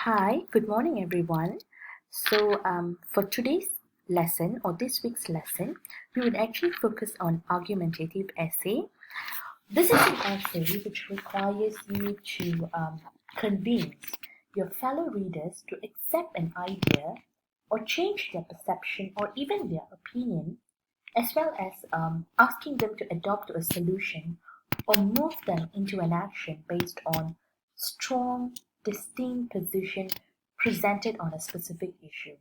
Hi, good morning everyone. For today's lesson or this week's lesson, we would actually focus on argumentative essay. This is an essay which requires you to convince your fellow readers to accept an idea or change their perception or even their opinion, as well as asking them to adopt a solution or move them into an action based on strong, distinct position presented on a specific issue.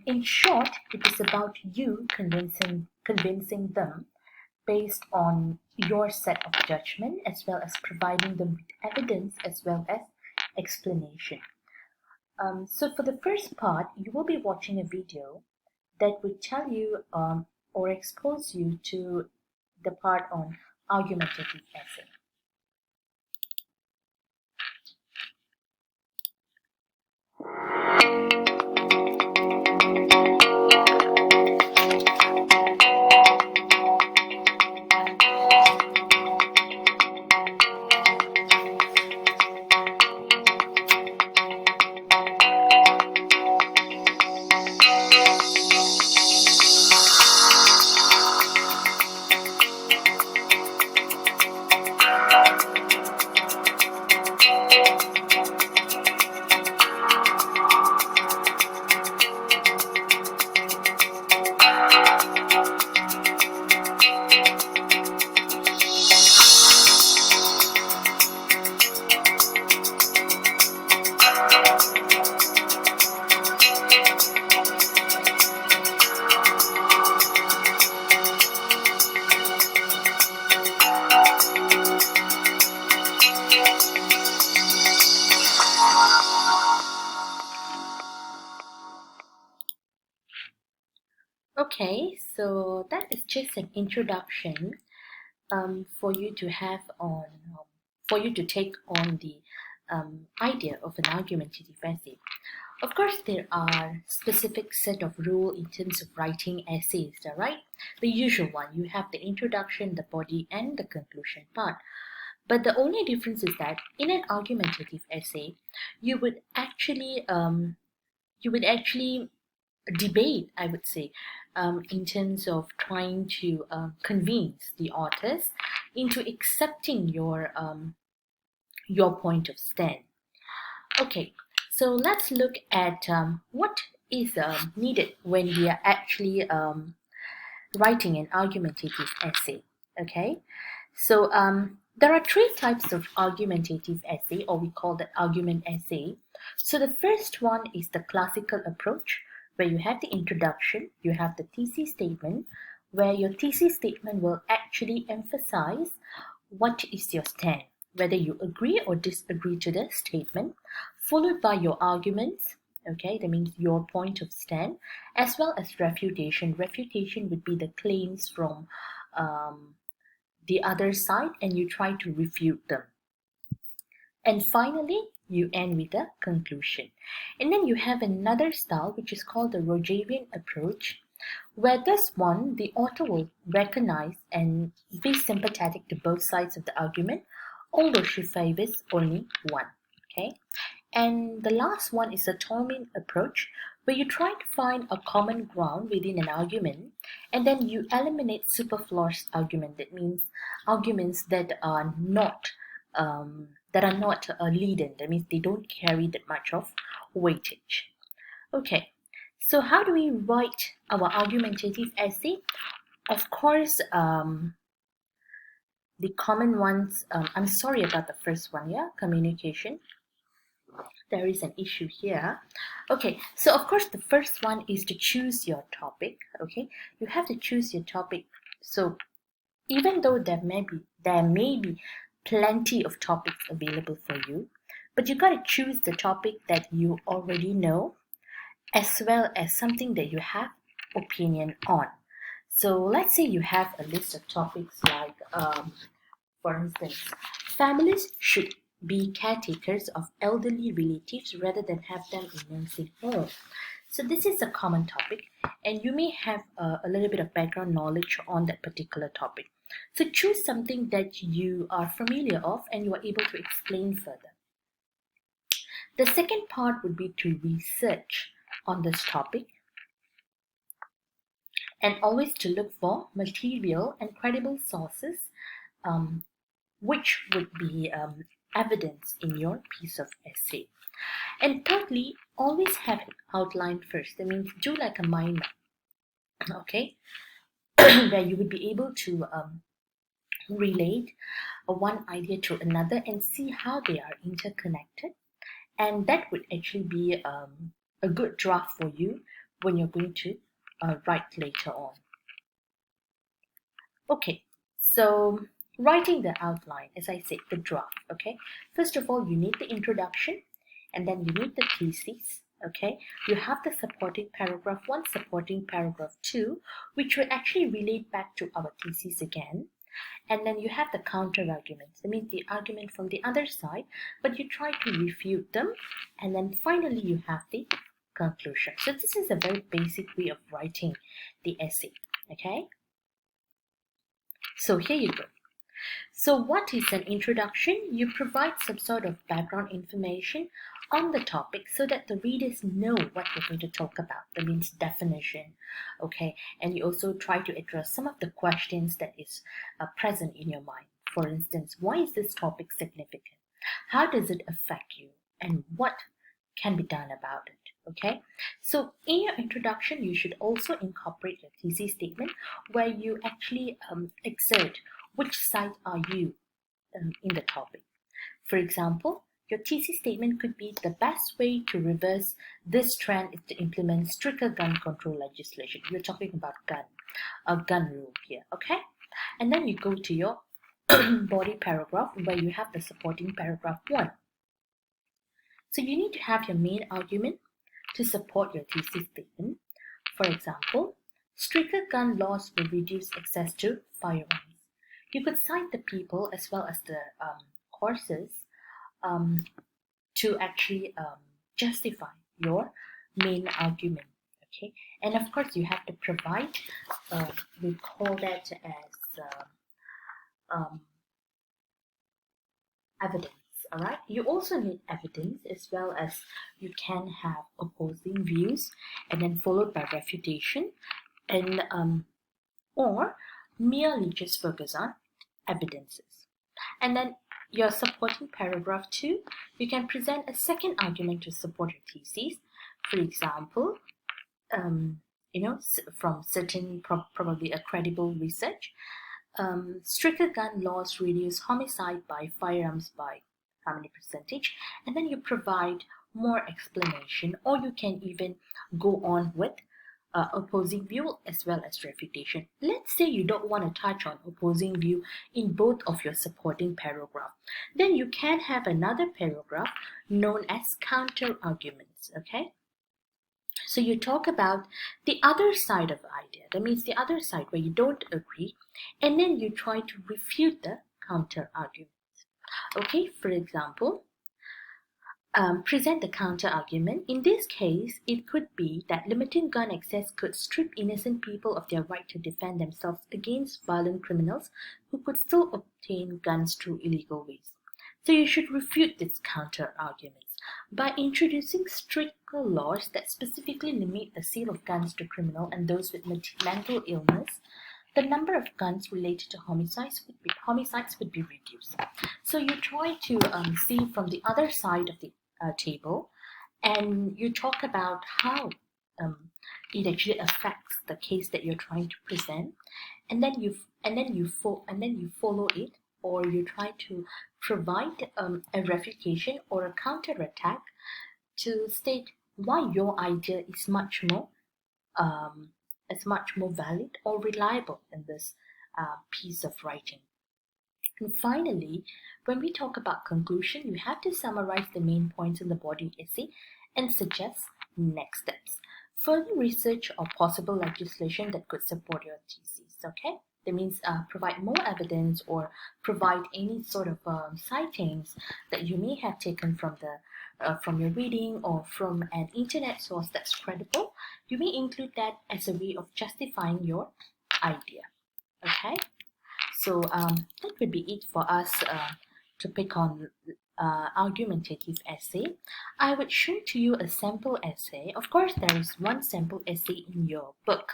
In short, it is about you convincing them based on your set of judgment, as well as providing them with evidence as well as explanation. So for the first part, you will be watching a video that would tell you or expose you to the part on argumentative essay. Okay, so that is just an introduction for you to have on, for you to take on the idea of an argumentative essay. Of course, there are specific set of rules in terms of writing essays, right? The usual one, you have the introduction, the body, and the conclusion part. But the only difference is that in an argumentative essay, you would actually debate, I would say, in terms of trying to convince the authors into accepting your point of stand. Okay, so let's look at what is needed when we are actually writing an argumentative essay. Okay, so there are three types of argumentative essay, or we call that argument essay. So the first one is the classical approach, where you have the introduction, you have the thesis statement, where your thesis statement will actually emphasize what is your stand, whether you agree or disagree to the statement, followed by your arguments. Okay, that means your point of stand, as well as refutation. Refutation would be the claims from the other side, and you try to refute them. And finally, you end with a conclusion. And then you have another style which is called the Rogerian Approach, where this one, the author will recognize and be sympathetic to both sides of the argument, although she favors only one. Okay. And the last one is the Tolman approach, where you try to find a common ground within an argument, and then you eliminate superfluous argument. That means arguments that are not leading. That means they don't carry that much of weightage. Okay, so how do we write our argumentative essay? Of course, the common ones. I'm sorry about the first one. Yeah, communication. There is an issue here. Okay, so of course the first one is to choose your topic. Okay, you have to choose your topic. So even though there may be plenty of topics available for you, but you got to choose the topic that you already know, as well as something that you have opinion on. So let's say you have a list of topics like, for instance, families should be caretakers of elderly relatives rather than have them in nursing home. So this is a common topic, and you may have a little bit of background knowledge on that particular topic. So choose something that you are familiar of and you are able to explain further. The second part would be to research on this topic and always to look for material and credible sources which would be evidence in your piece of essay. And thirdly, always have an outline first. That means do like a mind map, okay, where you would be able to relate one idea to another and see how they are interconnected. And that would actually be a good draft for you when you're going to write later on. Okay, so writing the outline, as I said, the draft, okay? First of all, you need the introduction, and then you need the thesis, okay? You have the supporting paragraph 1, supporting paragraph 2, which will actually relate back to our thesis again. And then you have the counter arguments, that means the argument from the other side, but you try to refute them. And then finally, you have the conclusion. So this is a very basic way of writing the essay, okay? So here you go. So what is an introduction? You provide some sort of background information on the topic so that the readers know what we're going to talk about. That means definition, okay? And you also try to address some of the questions that is present in your mind. For instance, why is this topic significant? How does it affect you? And what can be done about it? Okay, so in your introduction, you should also incorporate your thesis statement where you actually exert which side are you in the topic. For example, your thesis statement could be the best way to reverse this trend is to implement stricter gun control legislation. You're talking about gun rule here, okay? And then you go to your body paragraph where you have the supporting paragraph 1. So you need to have your main argument to support your thesis statement. For example, stricter gun laws will reduce access to firearms. You could cite the people as well as the courses to actually justify your main argument. Okay, and of course you have to provide. We call that as evidence. All right. You also need evidence as well as you can have opposing views, and then followed by refutation, and or merely just focus on evidences. And then your supporting paragraph 2, you can present a second argument to support your thesis. For example, from certain probably a credible research, stricter gun laws reduce homicide by firearms by how many percentage, and then you provide more explanation, or you can even go on with opposing view as well as refutation. Let's say you don't want to touch on opposing view in both of your supporting paragraph. Then you can have another paragraph known as counter arguments, okay? So you talk about the other side of the idea. That means the other side where you don't agree, and then you try to refute the counter arguments. Okay, for example, present the counter argument. In this case, it could be that limiting gun access could strip innocent people of their right to defend themselves against violent criminals who could still obtain guns through illegal ways. So you should refute these counter arguments by introducing stricter laws that specifically limit the sale of guns to criminals and those with mental illness. The number of guns related to homicides would be reduced. So you try to see from the other side of the table, and you talk about how it actually affects the case that you're trying to present, and then you follow it, or you try to provide a refutation or a counterattack to state why your idea is much more valid or reliable in this piece of writing. And finally, when we talk about conclusion, you have to summarize the main points in the body essay and suggest next steps. Further research or possible legislation that could support your thesis, okay? That means provide more evidence or provide any sort of sightings that you may have taken from your reading or from an internet source that's credible. You may include that as a way of justifying your idea, okay? So that would be it for us to pick on argumentative essay, I would show to you a sample essay. Of course, there is one sample essay in your book,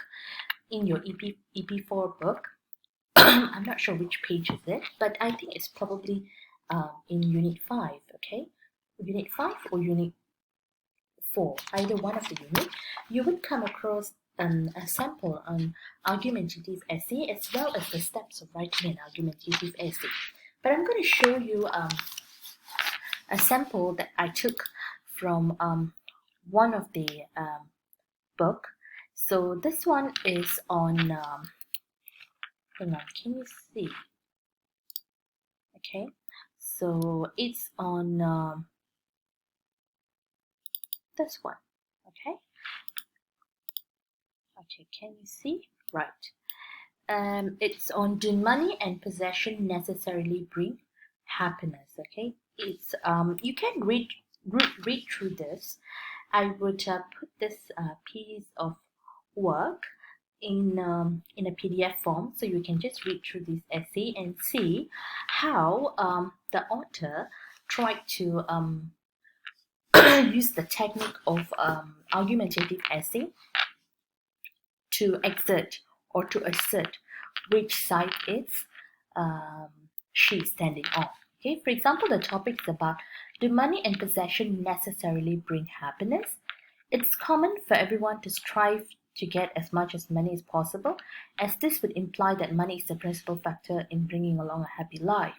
in your EP4 book. I'm not sure which page is it, but I think it's probably in Unit 5, okay? Unit 5 or Unit 4, either one of the unit, you would come across a sample on argumentative essay as well as the steps of writing an argumentative essay. But I'm going to show you a sample that I took from one of the book. So this one is on, hang on, can you see? Okay, so it's on this one. Okay, can you see? Right. It's on, do money and possession necessarily bring happiness? Okay, it's you can read through this. I would put this piece of work in a PDF form, so you can just read through this essay and see how the author tried to use the technique of argumentative essay to exert or to assert which side is she standing on. Okay, for example, the topic is about, do money and possession necessarily bring happiness? It's common for everyone to strive to get as much as money as possible, as this would imply that money is the principal factor in bringing along a happy life.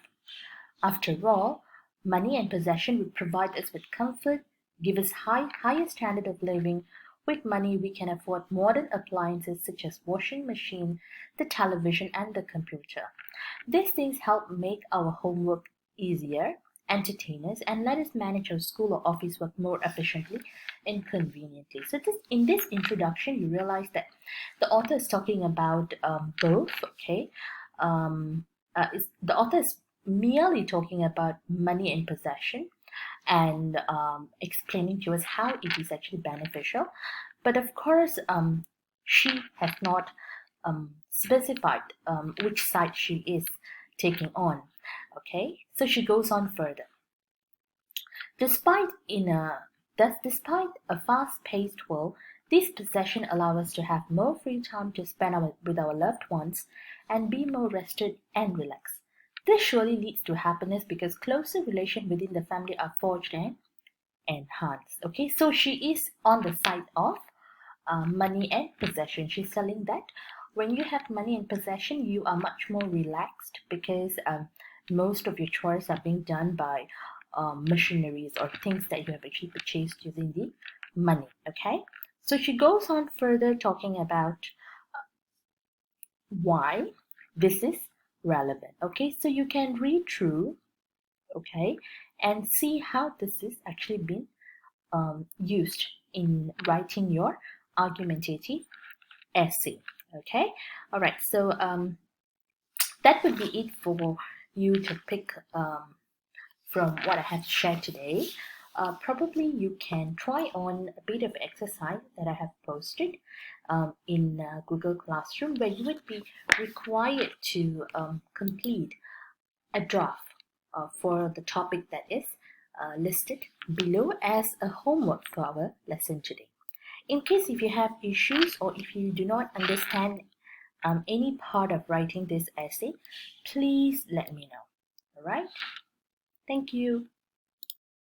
After all, money and possession would provide us with comfort, give us higher standard of living. With money, we can afford modern appliances such as washing machine, the television, and the computer. These things help make our homework easier, entertain us, and let us manage our school or office work more efficiently and conveniently. So in this introduction, you realize that the author is talking about both, okay? The author is merely talking about money and possession and explaining to us how it is actually beneficial. But of course, she has not specified which side she is taking on. Okay, so she goes on further. Despite a fast-paced world, these possessions allow us to have more free time to spend with our loved ones and be more rested and relaxed. This surely leads to happiness because closer relations within the family are forged and enhanced. Okay, so she is on the side of money and possession. She's telling that when you have money and possession, you are much more relaxed because most of your chores are being done by machineries or things that you have actually purchased using the money. Okay, so she goes on further talking about why this is relevant. Okay, so you can read through, okay, and see how this is actually been used in writing your argumentative essay. Okay, all right, so that would be it for you to pick from what I have shared today. Probably you can try on a bit of exercise that I have posted in Google Classroom, where you would be required to complete a draft for the topic that is listed below as a homework for our lesson today. In case if you have issues or if you do not understand any part of writing this essay, please let me know. All right? Thank you.